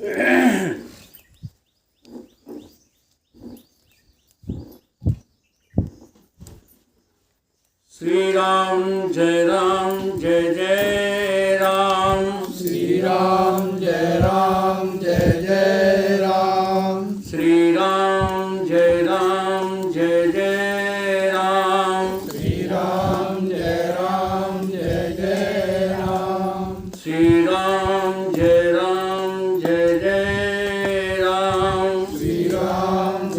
श्री राम जय जय राम। श्री राम जय जय राम। श्री राम जय जय राम। श्री राम जय जय राम। श्री राम जय जय राम। श्री राम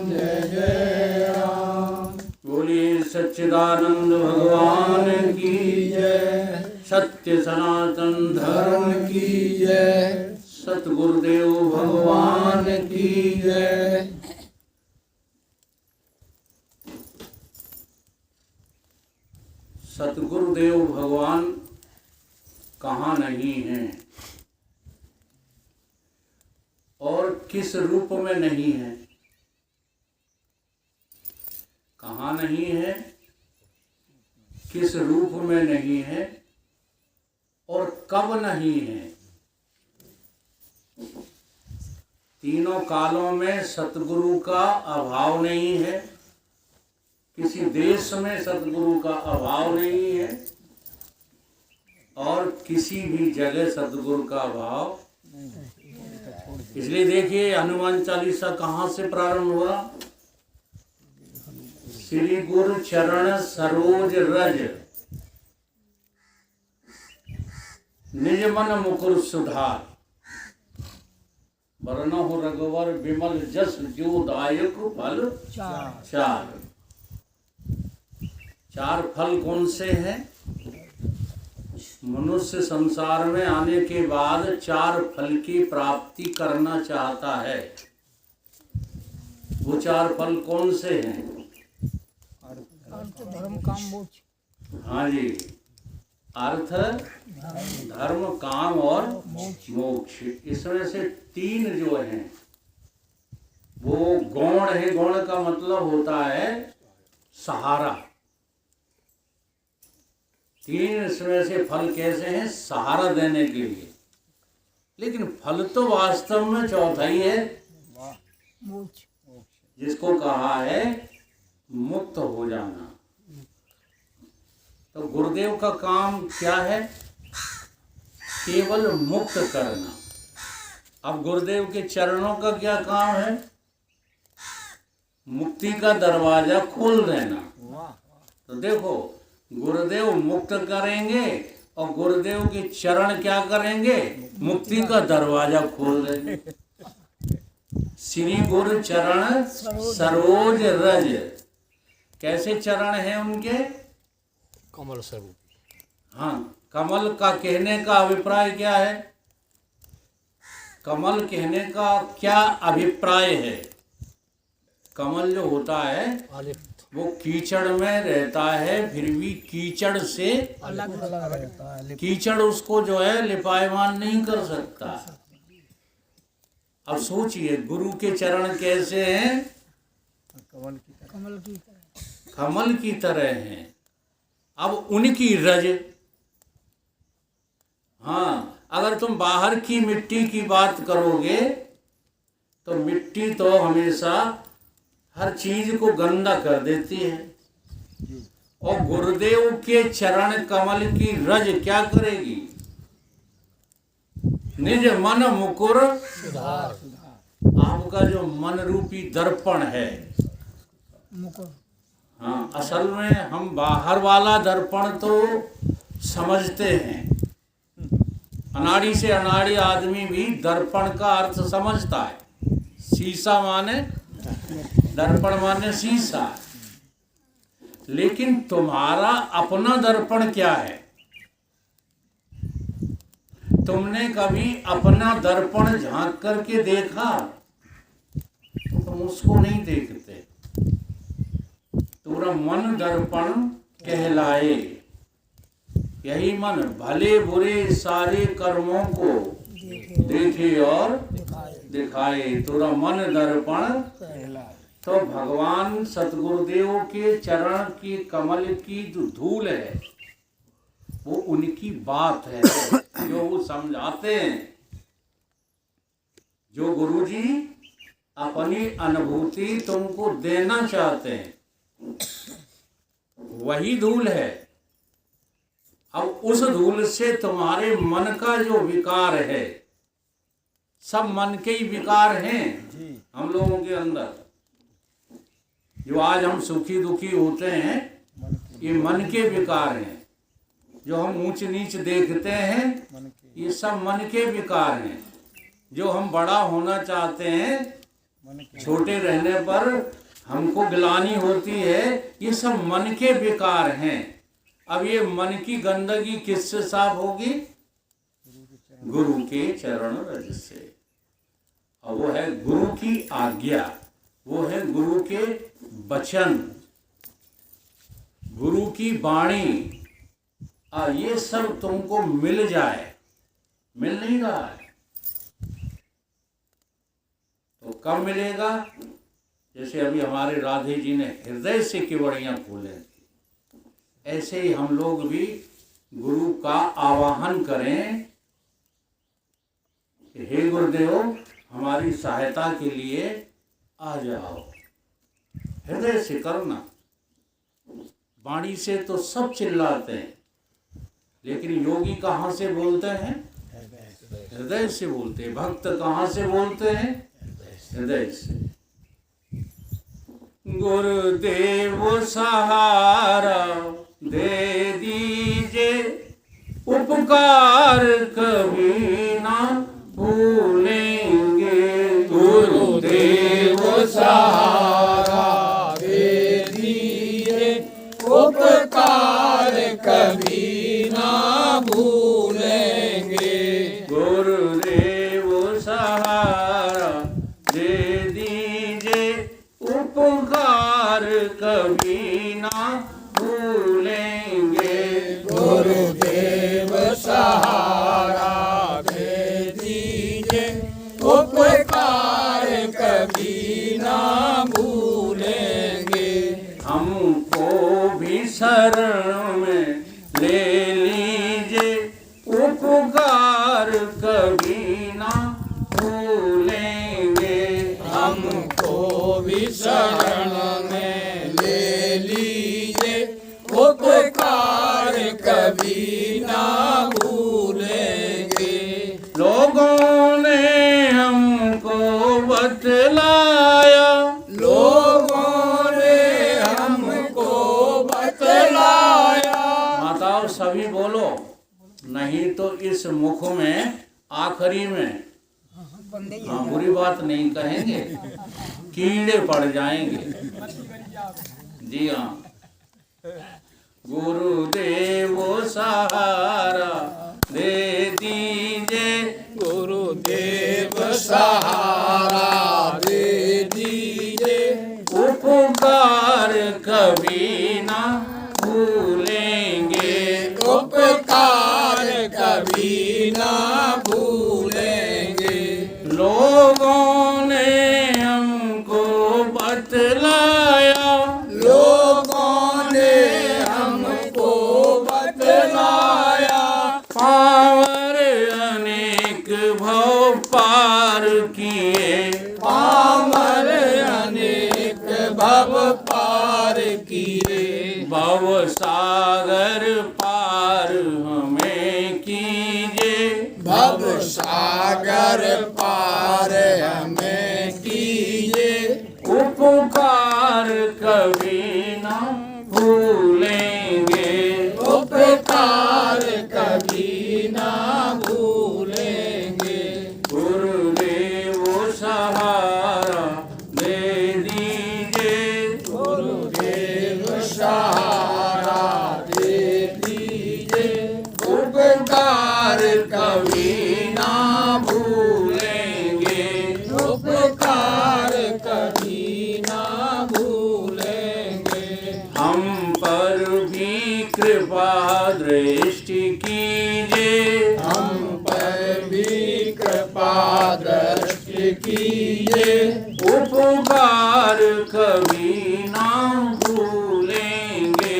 जय जय राम। बोलिए सच्चिदानंद भगवान की जय। सत्य सनातन धर्म की जय। सतगुरुदेव भगवान की जय। सतगुरुदेव भगवान कहाँ नहीं हैं और किस रूप में नहीं है? कहाँ नहीं है, किस रूप में नहीं है और कब नहीं है? तीनों कालों में सतगुरु का अभाव नहीं है, किसी देश में सतगुरु का अभाव नहीं है और किसी भी जगह सतगुरु का अभाव। इसलिए देखिए हनुमान चालीसा कहाँ से प्रारंभ हुआ? श्री गुरु चरण सरोज रज निज मन मुकुर सुधार, बरनहु रघुवर विमल जस जो दायक फल चार फल कौन से हैं? मनुष्य संसार में आने के बाद चार फल की प्राप्ति करना चाहता है। वो चार फल कौन से हैं? अर्थ धर्म काम मोक्ष। हाँ जी, अर्थ धर्म काम और मोक्ष। इसमें से तीन जो हैं वो गौण है। गौण का मतलब होता है सहारा। तीन इसमें से फल कैसे हैं? सहारा देने के लिए। लेकिन फल तो वास्तव में चौथा ही है, मोक्ष, जिसको कहा है मुक्त हो जाना। तो गुरुदेव का काम क्या है? केवल मुक्त करना। अब गुरुदेव के चरणों का क्या काम है? मुक्ति का दरवाजा खोल देना। तो देखो, गुरुदेव मुक्त करेंगे और गुरुदेव के चरण क्या करेंगे? मुक्ति का दरवाजा खोल देंगे। श्री गुरु चरण सरोज रज। कैसे चरण हैं उनके? कमल स्वरूप। हाँ, कमल का कहने का अभिप्राय क्या है? कमल कहने का क्या अभिप्राय है? कमल जो होता है वो कीचड़ में रहता है, फिर भी कीचड़ से अलग रहता है। कीचड़ उसको जो है लिपायमान नहीं कर सकता। अब सोचिए गुरु के चरण कैसे हैं? कमल की तरह हैं। अब उनकी रज, हाँ, अगर तुम बाहर की मिट्टी की बात करोगे तो मिट्टी तो हमेशा हर चीज को गंदा कर देती है, और गुरुदेव के चरण कमल की रज क्या करेगी? निज मन मुकुर सुधार। आपका जो मन रूपी दर्पण है, मुकुर। हाँ, असल में हम बाहर वाला दर्पण तो समझते हैं। अनाड़ी से अनाड़ी आदमी भी दर्पण का अर्थ समझता है। शीशा माने, दर्पण माने शीशा। लेकिन तुम्हारा अपना दर्पण क्या है? तुमने कभी अपना दर्पण झांक करके देखा? तो तुम उसको नहीं देखते। पूरा मन दर्पण कहलाए। यही मन भले बुरे सारे कर्मों को देखे और दिखाए। तेरा मन दर्पण। तो भगवान सतगुरुदेव के चरण की कमल की जो धूल है वो उनकी बात है, जो वो समझाते हैं जो गुरुजी अपनी अनुभूति तुमको देना चाहते हैं वही धूल है। अब उस धूल से तुम्हारे मन का जो विकार है, सब मन के ही विकार हैं हम लोगों के अंदर। जो आज हम सुखी दुखी होते हैं ये मन के विकार हैं। जो हम ऊंच नीच देखते हैं ये सब मन के विकार हैं। जो हम बड़ा होना चाहते हैं, छोटे रहने पर हमको गिलानी होती है, ये सब मन के विकार हैं। अब ये मन की गंदगी किससे साफ होगी? गुरु के चरण रज से। और वो है गुरु की आज्ञा, वो है गुरु के वचन, गुरु की वाणी। ये सब तुमको मिल जाए, मिल नहीं रहा है तो कब मिलेगा? जैसे अभी हमारे राधे जी ने हृदय से केवड़ियां खोले, ऐसे ही हम लोग भी गुरु का आवाहन करें कि हे गुरुदेव हमारी सहायता के लिए आ जाओ। हृदय से करना। वाणी से तो सब चिल्लाते हैं, लेकिन योगी कहाँ से बोलते हैं? हृदय से बोलते हैं। भक्त कहाँ से बोलते हैं? हृदय से। गुरुदेव सहारा दे दीजिए, उपकार कभी ना भूलेंगे। गुरुदेव सहारा दे दीजिए, उपकार कभी ना भूलेंगे। गुरुदेव सहारा दे दीजिए, उपकार कभी ना भूलेंगे। गुरुदेव सहारा दे दीजिए, उपकार कभी ना भूलेंगे। हमको भी शरण में ले लीजिए, उपकार कभी ना भूलेंगे। हमको भी शरण में ले लीजिए, उपकार कभी ना भूलेंगे। लोगों ने हमको बतलाया, लोगों ने हमको बतलाया। माताओं सभी बोलो, नहीं तो इस मुख में आखिरी में हाँ बुरी बात नहीं कहेंगे, कीड़े पड़ जाएंगे। जी हाँ। गुरुदेव सहारा दे दीजिए, गुरुदेव सहारा दे दीजिए, उपकार कभी ना भूलेंगे। उपकार कभी ना भूलेंगे। लोगों ने हमको बतलाया, लोगों ने हमको बतलाया। पावर अनेक भव पार किए, पामर अनेक भव पार किए। भव सागर पार हमें कीजिए। भव सागर पार हमें कीजिए। उपकार कभी ना भूलेंगे। उपकार कभी ना भूलेंगे। गुरुदेव सहारा दे दीजिए, गुरुदेव सहारा दे दीजिए, उपकार कभी ना भूलेंगे। उपकार कभी ना भूलेंगे। हम पर भी कृपा दृष्टि कीजिए। हम पर भी कृपा दृष्टि कीजिए। उपकार कभी ना भूलेंगे।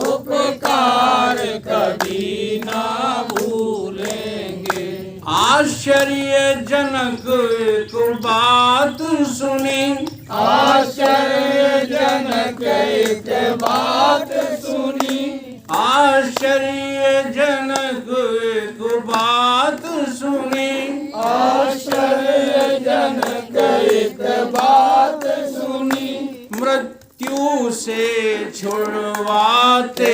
उपकार कभी ना भूलेंगे। आश्चर्यजनक एक बात सुनी, आश्चर्यजनक एक बात सुनी, आश्चर्यजनक एक बात सुनी, आश्चर्यजनक एक बात सुनी, मृत्यु से छुड़वाते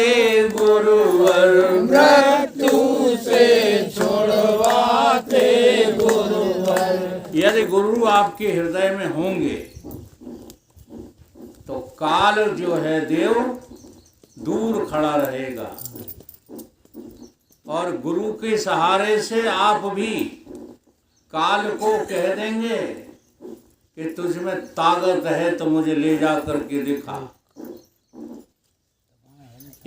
गुरुवर, मृत्यु से छुड़वाते गुरुवर। यदि गुरु आपके हृदय में होंगे तो काल जो है देव दूर खड़ा रहेगा, और गुरु के सहारे से आप भी काल को कह देंगे कि तुझ में ताकत है तो मुझे ले जा करके दिखा।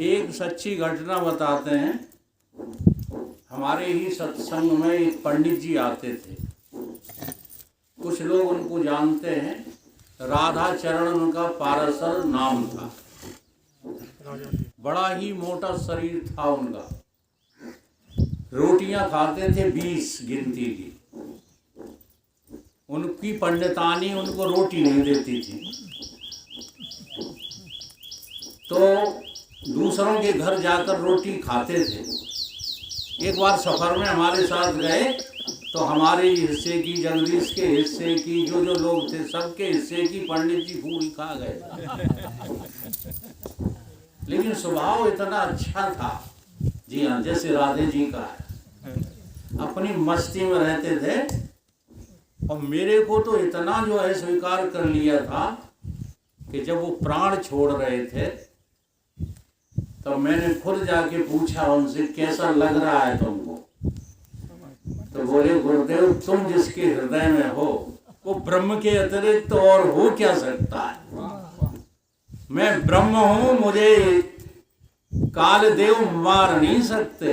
एक सच्ची घटना बताते हैं। हमारे ही सत्संग में एक पंडित जी आते थे, कुछ लोग उनको जानते हैं, राधा चरण उनका पारासर नाम था, बड़ा ही मोटा शरीर था उनका, रोटियां खाते थे 20 गिनती की, उनकी पंडितानी उनको रोटी नहीं देती थी, तो दूसरों के घर जाकर रोटी खाते थे। एक बार सफर में हमारे साथ गए तो हमारे हिस्से की, जगदीश के हिस्से की, जो जो लोग थे सबके हिस्से की पंडित जी पूरी खा गए। लेकिन स्वभाव इतना अच्छा था, जी हाँ, जैसे राधे जी का है, अपनी मस्ती में रहते थे। और मेरे को तो इतना जो है स्वीकार कर लिया था कि जब वो प्राण छोड़ रहे थे तो मैंने खुद जाके पूछा उनसे, कैसा लग रहा है तुमको? तो बोले, गुरुदेव तुम जिसके हृदय में हो वो ब्रह्म के अतिरिक्त तो और हो क्या सकता है? मैं ब्रह्म हूं, मुझे कालदेव मार नहीं सकते।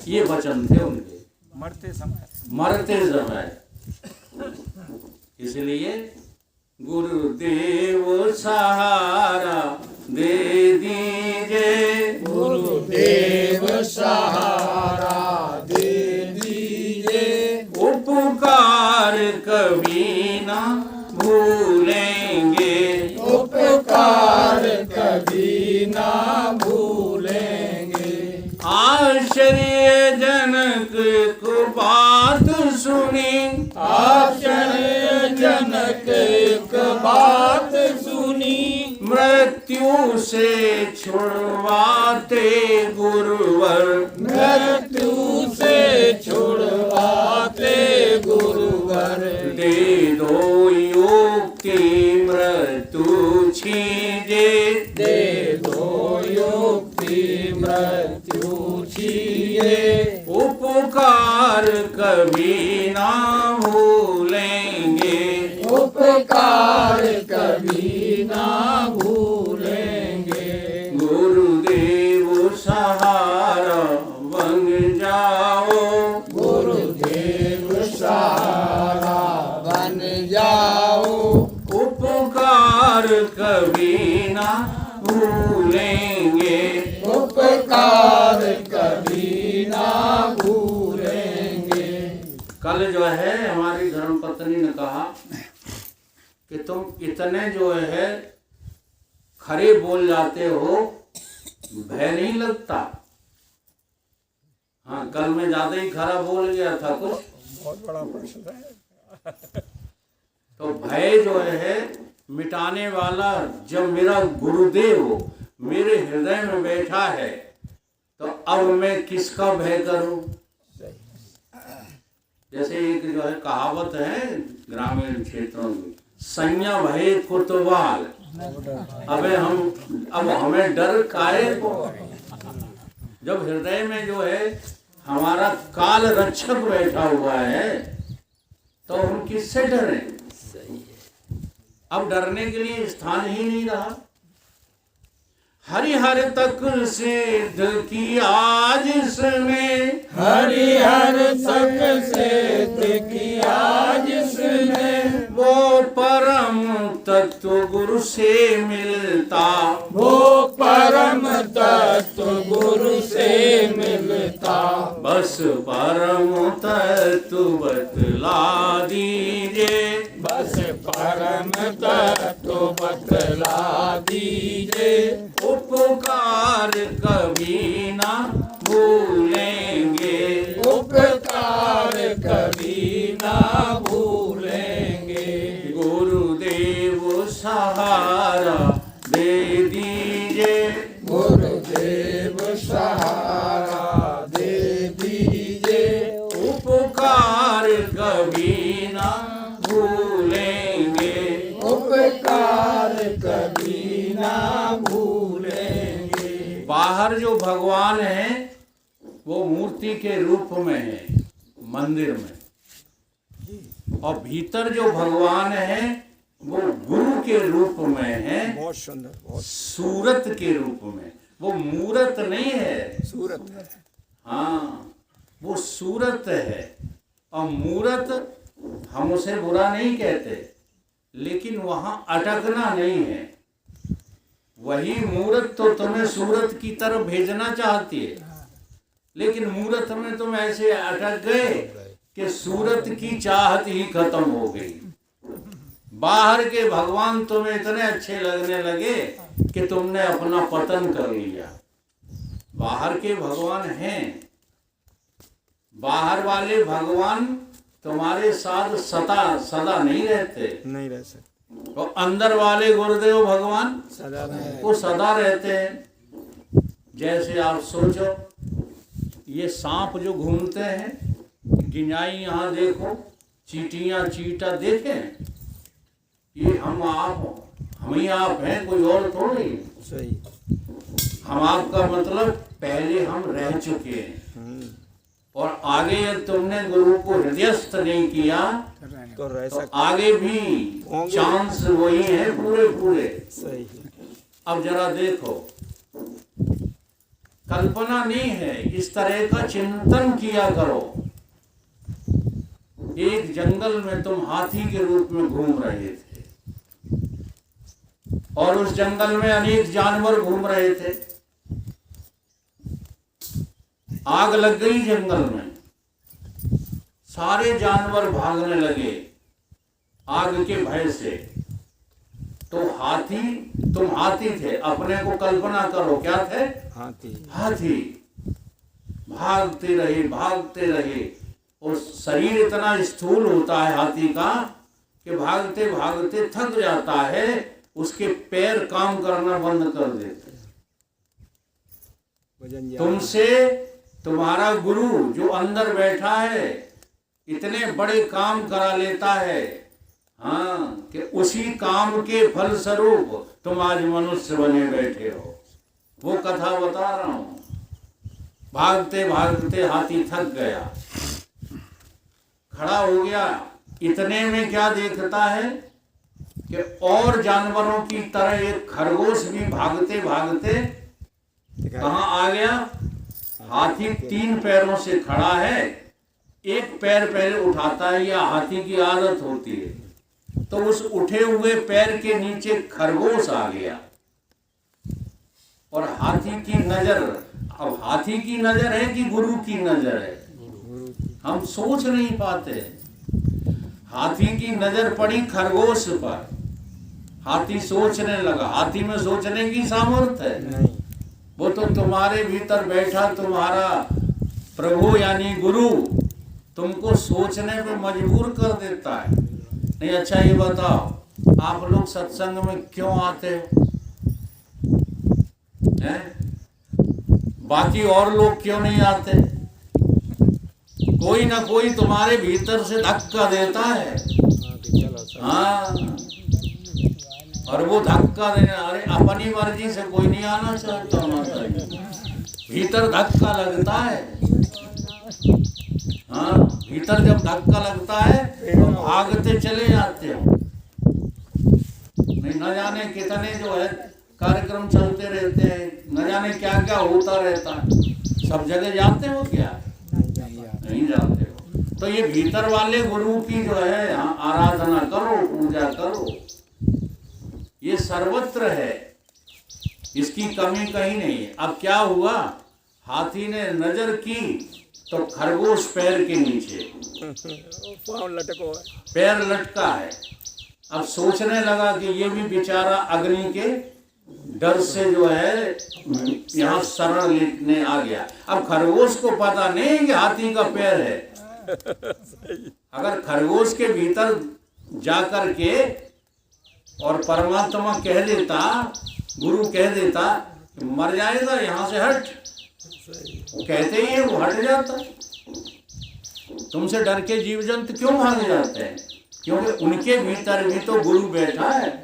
ये वचन थे उनके मरते समय। इसलिए गुरुदेव सहारा दे दीजिए, गुरुदेव सहारा दे दीजिए, उपकार कभी ना भूलेंगे, उपकार कभी ना भूलेंगे। आश्चर्यजनक को बात सुनी, आश्चर्यजनक एक बात सुनी, मृत्यु से छुड़वाते गुरुवर, मृत्यु से छुड़वाते गुरुवर। दे दो युक्ति मृत्यु छीजे, दे दो युक्ति मृत्यु छीजे, उपकार कभी ना भूलेंगे, उपकार कभी ना भूलेंगे। गुरुदेव सहारा बन जाओ, गुरुदेव सहारा बन जाओ, उपकार कभी ना भूलेंगे, उपकार कभी ना भूलेंगे। कल जो है हमारी धर्मपत्नी ने कहा कि तुम इतने जो है खरे बोल जाते हो, भय नहीं लगता? हाँ, कल मैं ज्यादा ही खरा बोल गया था कुछ, बहुत बड़ा प्रश्न है। तो भय जो है मिटाने वाला जब मेरा गुरुदेव मेरे हृदय में बैठा है तो अब मैं किसका भय करूं? जैसे एक जो है कहावत है ग्रामीण क्षेत्रों में, संज्ञा भय कुतवाल। अब हमें डर काहे को? जब हृदय में जो है हमारा काल रक्षक बैठा हुआ है तो हम किससे डरें? अब डरने के लिए स्थान ही नहीं रहा। हरिहर तक सिद्ध की आज इसमें, हरिहर तक सिद्ध की आज इसमें, वो परम तत्व गुरु से मिलता, वो परम तत्व गुरु से मिलता, बस परम तत्व बतला दीजिए, बस परम तत्व बतला दीजिए, उपकार कभी ना भूलेंगे, उपकार कभी ना भूलेंगे। गुरुदेव सहारा दे दीजिए, गुरुदेव सहारा दे दीजिए, उपकार कभी ना भूलेंगे, उपकार कभी ना भूलेंगे। बाहर जो भगवान है वो मूर्ति के रूप में है मंदिर में, और भीतर जो भगवान है वो गुरु के रूप में है, बहुत सुंदर, बहुत सूरत के रूप में। वो मूरत नहीं है, सूरत। हाँ वो सूरत है। और मूरत हम उसे बुरा नहीं कहते, लेकिन वहां अटकना नहीं है। वही मूरत तो तुम्हें सूरत की तरफ भेजना चाहती है, लेकिन मूरत में तुम ऐसे अटक गए कि सूरत की चाहत ही खत्म हो गई। बाहर के भगवान तुम्हें इतने अच्छे लगने लगे कि तुमने अपना पतन कर लिया। बाहर के भगवान हैं, बाहर वाले भगवान तुम्हारे साथ सदा नहीं रहते, नहीं रह सकते, और अंदर वाले गुरुदेव भगवान सदा नहीं। वो सदा रहते हैं। जैसे आप सोचो, ये सांप जो घूमते हैं, गिनाई यहाँ देखो, चींटियां चींटा देखें, ये हम ही आप हैं, कोई और थोड़ी। सही। हम आपका मतलब पहले हम रह चुके हैं, और आगे यदि तुमने गुरु को हृदयस्थ नहीं किया तो रह तो सकते। आगे भी चांस वही है पूरे। सही। अब जरा देखो, कल्पना नहीं है, इस तरह का चिंतन किया करो। एक जंगल में तुम हाथी के रूप में घूम रहे थे, और उस जंगल में अनेक जानवर घूम रहे थे। आग लग गई जंगल में, सारे जानवर भागने लगे आग के भय से। तो तुम हाथी थे, अपने को कल्पना करो क्या थे? हाथी। भागते रहे, और शरीर इतना स्थूल होता है हाथी का कि भागते भागते थक जाता है, उसके पैर काम करना बंद कर देते। तुमसे तुम्हारा गुरु जो अंदर बैठा है इतने बड़े काम करा लेता है, हाँ, कि उसी काम के फल स्वरूप तुम आज मनुष्य बने बैठे हो। वो कथा बता रहा हूं। भागते भागते हाथी थक गया, खड़ा हो गया। इतने में क्या देखता है कि और जानवरों की तरह एक खरगोश भी भागते भागते कहाँ आ गया? हाथी 3 पैरों से खड़ा है, एक पैर पहले उठाता है, या हाथी की आदत होती है। तो उस उठे हुए पैर के नीचे खरगोश आ गया, और हाथी की नजर, अब हाथी की नजर है कि गुरु की नजर है, हम सोच नहीं पाते। हाथी की नजर पड़ी खरगोश पर, हाथी सोचने लगा। हाथी में सोचने की सामर्थ्य है, वो तो तुम्हारे भीतर बैठा तुम्हारा प्रभु यानी गुरु तुमको सोचने पे मजबूर कर देता है। नहीं, अच्छा ये बताओ, आप लोग सत्संग में क्यों आते हो? हैं? बाकी और लोग क्यों नहीं आते? कोई ना कोई तुम्हारे भीतर से धक्का देता है। हाँ, और वो धक्का देने, अरे अपनी मर्जी से कोई नहीं आना चाहता, माता जी भीतर धक्का लगता है। हाँ, भीतर जब धक्का लगता है तो भागते चले जाते हो। नहीं, न जाने कितने जो है कार्यक्रम चलते रहते हैं, न जाने क्या क्या होता रहता है। सब जगह जाते हो क्या? नहीं जाते हो। तो ये भीतर वाले गुरु की जो है आराधना करो, पूजा करो, ये सर्वत्र है, इसकी कमी कहीं नहीं है। अब क्या हुआ, हाथी ने नजर की तो खरगोश पैर के नीचे, पाँव लटको है। पैर लटका है। अब सोचने लगा कि ये भी बेचारा अग्नि के डर से जो है यहाँ शरण लेने आ गया। अब खरगोश को पता नहीं कि हाथी का पैर है। अगर खरगोश के भीतर जाकर के और परमात्मा कह देता, गुरु कह देता कि मर जाएगा, यहाँ से हट, वो कहते ही है, वो हट जाता। तुमसे डर के जीव जंतु क्यों भाग जाते हैं? क्योंकि उनके भीतर भी तो गुरु बैठा है।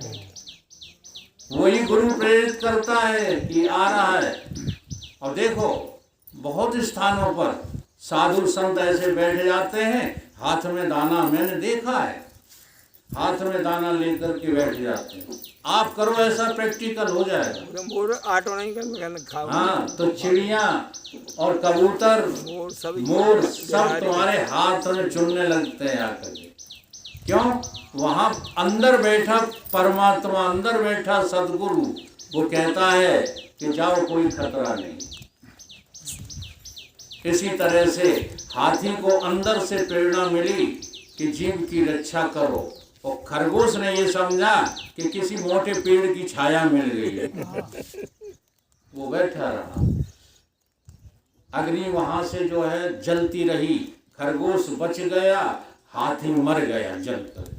वही गुरु प्रेरित करता है कि आ रहा है। और देखो बहुत स्थानों पर साधु संत ऐसे बैठ जाते हैं, हाथ में दाना, मैंने देखा है, हाथ में दाना लेकर के बैठ जाते हैं। आप करो ऐसा, प्रैक्टिकल हो जाएगा। मोर आटो नहीं कर खाओ। हाँ, तो चिड़िया और कबूतर, मोर सब तुम्हारे हाथ में चुनने लगते हैं आकर के। क्यों? वहां अंदर बैठा परमात्मा, अंदर बैठा सदगुरु, वो कहता है कि जाओ, कोई खतरा नहीं। इसी तरह से हाथी को अंदर से प्रेरणा मिली कि जीव की रक्षा करो, और खरगोश ने ये समझा कि किसी मोटे पेड़ की छाया मिल गई है, वो बैठा रहा। अग्नि वहां से जो है जलती रही, खरगोश बच गया, हाथी मर गया जलकर।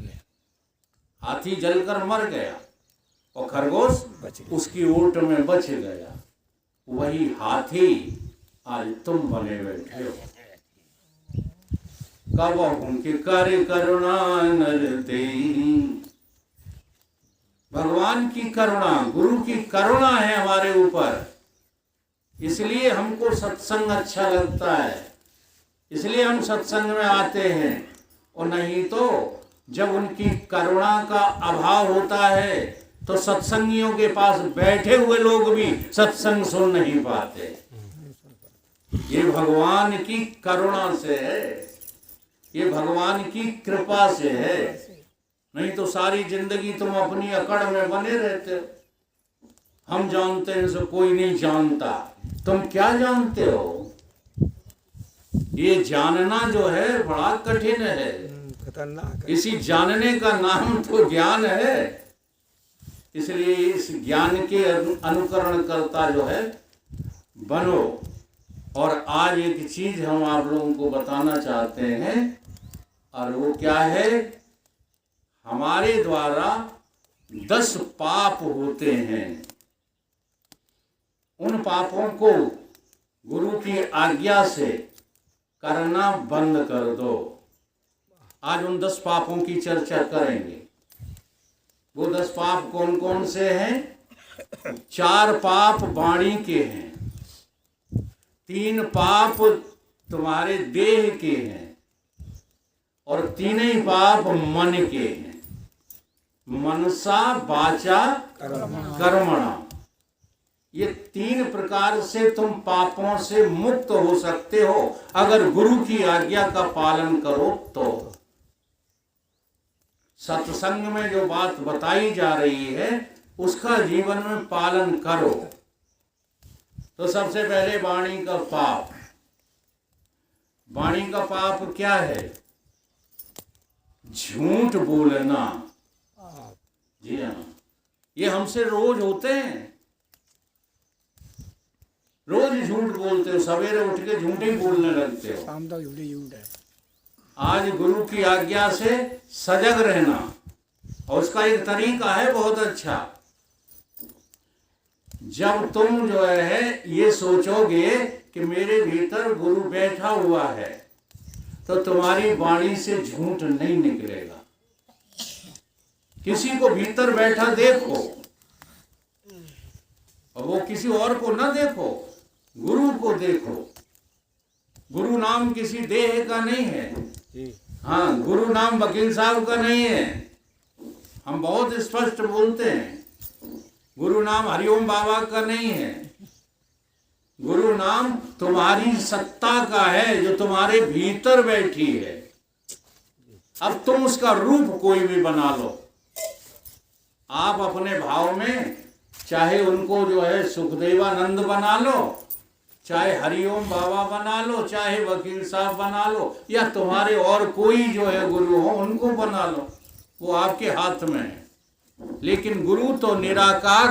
हाथी जलकर मर गया और खरगोश उसकी ओट में बच गया। वही हाथी आज तुम बने बैठे हो। कब उनके कार्य करुणा नर तेरी, भगवान की करुणा, गुरु की करुणा है हमारे ऊपर, इसलिए हमको सत्संग अच्छा लगता है, इसलिए हम सत्संग में आते हैं। और नहीं तो जब उनकी करुणा का अभाव होता है तो सत्संगियों के पास बैठे हुए लोग भी सत्संग सुन नहीं पाते। ये भगवान की करुणा से है, ये भगवान की कृपा से है। नहीं तो सारी जिंदगी तुम अपनी अकड़ में बने रहते हो। हम जानते हैं सो कोई नहीं जानता। तुम क्या जानते हो? ये जानना जो है बड़ा कठिन है, खतरनाक है। इसी जानने का नाम तो ज्ञान है। इसलिए इस ज्ञान के अनुकरण करता जो है बनो। और आज एक चीज हम आप लोगों को बताना चाहते हैं, और वो क्या है? हमारे द्वारा 10 पाप होते हैं। उन पापों को गुरु की आज्ञा से करना बंद कर दो। आज उन 10 पापों की चर्चा करेंगे। वो 10 पाप कौन कौन से हैं? 4 पाप वाणी के हैं, 3 पाप तुम्हारे देह के हैं, और 3 ही पाप मन के हैं। मनसा वाचा कर्मणा। ये 3 प्रकार से तुम पापों से मुक्त हो सकते हो अगर गुरु की आज्ञा का पालन करो तो। सत्संग में जो बात बताई जा रही है उसका जीवन में पालन करो। तो सबसे पहले वाणी का पाप। वाणी का पाप क्या है? झूठ बोलना। जी हाँ, ये हमसे रोज होते हैं। रोज झूठ बोलते हो, सवेरे उठ के झूठ ही बोलने लगते हो। शाम तक झूठ है। आज गुरु की आज्ञा से सजग रहना, और उसका एक तरीका है बहुत अच्छा। जब तुम जो है ये सोचोगे कि मेरे भीतर गुरु बैठा हुआ है, तो तुम्हारी वाणी से झूठ नहीं निकलेगा। किसी को भीतर बैठा देखो, और वो किसी और को ना देखो, गुरु को देखो। गुरु नाम किसी देह का नहीं है। हाँ, गुरु नाम वकील साहब का नहीं है। हम बहुत स्पष्ट बोलते हैं। गुरु नाम हरिओम बाबा का नहीं है। गुरु नाम तुम्हारी सत्ता का है जो तुम्हारे भीतर बैठी है। अब तुम उसका रूप कोई भी बना लो। आप अपने भाव में चाहे उनको जो है सुखदेवानंद बना लो, चाहे हरिओम बाबा बना लो, चाहे वकील साहब बना लो, या तुम्हारे और कोई जो है गुरु हो उनको बना लो, वो आपके हाथ में है। लेकिन गुरु तो निराकार